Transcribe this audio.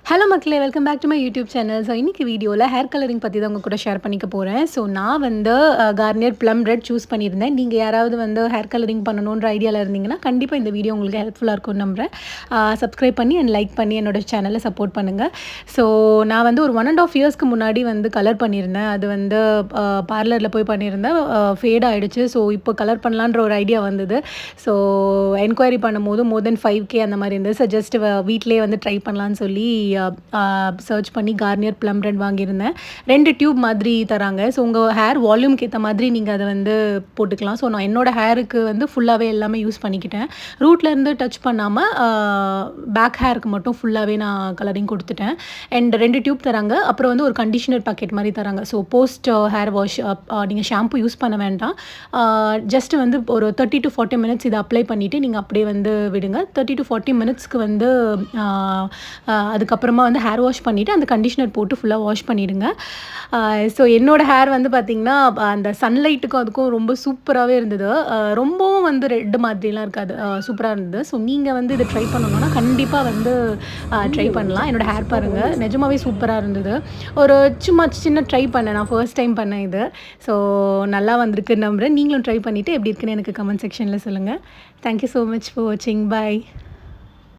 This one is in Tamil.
ஹலோ மக்களே, welcome back to my YouTube channel. So இன்றைக்கி வீடியோவில் ஹேர் கலரிங் பற்றி தான் உங்கள் கூட ஷேர் பண்ணிக்க போகிறேன். ஸோ நான் வந்து கார்னியர் ப்ளம் ரெட் சூஸ் பண்ணியிருந்தேன். நீங்கள் யாராவது வந்து ஹேர் கலரிங் பண்ணணுன்ற ஐடியாவில் இருந்தீங்கன்னா கண்டிப்பாக இந்த வீடியோ உங்களுக்கு ஹெல்ப்ஃபுல்லாக இருக்கும்னு நம்புகிறேன். சப்ஸ்கிரைப் பண்ணி அண்ட் லைக் பண்ணி என்னோட சேனலை சப்போர்ட் பண்ணுங்கள். ஸோ நான் வந்து ஒரு 1.5 இயர்ஸ்க்கு முன்னாடி வந்து கலர் பண்ணியிருந்தேன். அது வந்து பார்லரில் போய் பண்ணியிருந்தேன். ஃபேட் ஆகிடுச்சு. ஸோ இப்போ கலர் பண்ணலான்ற ஒரு ஐடியா வந்தது. ஸோ என்கொயரி பண்ணும்போது மோர் தென் 5K அந்த மாதிரி இருந்தது. ஸோ ஜஸ்ட் வீட்டிலே வந்து ட்ரை பண்ணலான்னு சொல்லி சர்ச் பண்ணி கார்னியர் ப்ளம் ரெட் வாங்கியிருந்தேன். 2 டியூப் மாதிரி தராங்க. ஸோ உங்கள் ஹேர் வால்யூம்க்கு ஏற்ற மாதிரி நீங்கள் அதை வந்து போட்டுக்கலாம். ஸோ நான் என்னோடய ஹேருக்கு வந்து ஃபுல்லாகவே எல்லாமே யூஸ் பண்ணிக்கிட்டேன். ரூட்லேருந்து டச் பண்ணாமல் பேக் ஹேருக்கு மட்டும் ஃபுல்லாகவே நான் கலரிங் கொடுத்துட்டேன். அண்ட் 2 டியூப் தராங்க. அப்புறம் வந்து ஒரு கண்டிஷனர் பாக்கெட் மாதிரி தராங்க. ஸோ போஸ்ட் ஹேர் வாஷ் நீங்கள் ஷாம்பு யூஸ் பண்ண வேண்டாம். ஜஸ்ட் வந்து ஒரு 30 to 40 மினிட்ஸ் இதை அப்ளை பண்ணிவிட்டு நீங்கள் அப்படியே வந்து விடுங்க. 30 to 40 மினிட்ஸ்க்கு வந்து அதுக்கப்புறமா வந்து ஹேர் வாஷ் பண்ணிவிட்டு அந்த கண்டிஷனர் போட்டு ஃபுல்லாக வாஷ் பண்ணிவிடுங்க. ஸோ என்னோடய ஹேர் வந்து பார்த்திங்கன்னா அந்த சன்லைட்டுக்கும் அதுக்கும் ரொம்ப சூப்பராகவே இருந்தது. ரொம்பவும் வந்து ரெட் மாதிரிலாம் இருக்காது, சூப்பராக இருந்தது. ஸோ நீங்கள் வந்து இதை ட்ரை பண்ணணுன்னா கண்டிப்பாக வந்து ட்ரை பண்ணலாம். என்னோடய ஹேர் பாருங்கள், நிஜமாகவே சூப்பராக இருந்தது. ஒரு சின்ன ட்ரை பண்ணேன், நான் ஃபர்ஸ்ட் டைம் பண்ணேன் இது. ஸோ நல்லா வந்திருக்குன்னு நம்புகிறேன். நீங்களும் ட்ரை பண்ணிவிட்டு எப்படி இருக்குன்னு எனக்கு கமெண்ட் செக்ஷனில் சொல்லுங்கள். தேங்க்யூ ஸோ மச் ஃபார் வாட்சிங். பாய்.